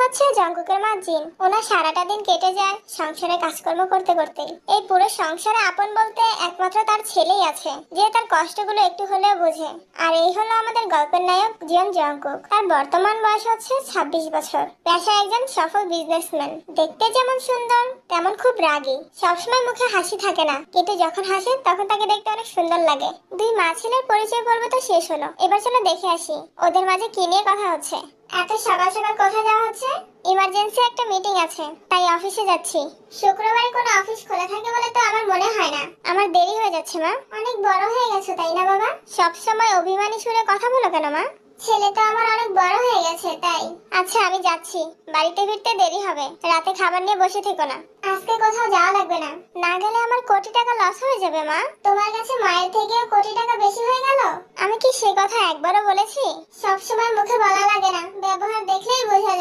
হচ্ছে জঙ্কুকের মা জিন। ওনার সারাটা দিন কেটে যায় সংসারে কাজকর্ম করতে করতে। এই পুরো সংসারে আপন বলতে একমাত্র তার ছেলেই আছে, যে তার কষ্টগুলো একটু হলেও বোঝে। আর এই হলো আমাদের গল্পের নায়ক জিয়ন জঙ্কুক। তার বর্তমান বয়স হচ্ছে 26 বছর। পেশায় একজন সফল বিজনেসম্যান। দেখতে যেমন সুন্দর তেমন খুব রাগী। সবসময় মুখে হাসি থাকে না, কিন্তু যখন হাসে তখন তাকে দেখতে অনেক সুন্দর লাগে। দুই মা ছেলের পরিচয় পর্ব তো শেষ হলো, এবার চলো দেখে আসি ওদের মাঝে কি নিয়ে কথা হচ্ছে। এত সকাল সকাল কোথায় যাওয়া হচ্ছে? ইমার্জেন্সি একটা মিটিং আছে, তাই অফিসে যাচ্ছি। শুক্রবারে কোনো অফিস খোলা থাকে বলে তো আমার মনে হয় না। আমার দেরি হয়ে যাচ্ছে মা। অনেক বড় হয়ে গেছো তাই না বাবা? সব সময় অভিমানী সুরে কথা বলো কেন মা? ছেলে তো আমার অনেক বড় হয়ে গেছে তাই। আচ্ছা আমি যাচ্ছি, বাড়িতে ফিরতে দেরি হবে। রাতে খাবার নিয়ে বসে থেকো না। আজকে কোথাও যাওয়া লাগবে না। না গেলে আমার কোটি টাকা লস হয়ে যাবে মা। তোমার কাছে মায়ের থেকেও কোটি টাকা বেশি হয়ে গেল। আমি কি সে কথা একবারও বলেছি? সব সময় মুখে বলা লাগে না, ব্যবহার দেখলেই বোঝা যায়।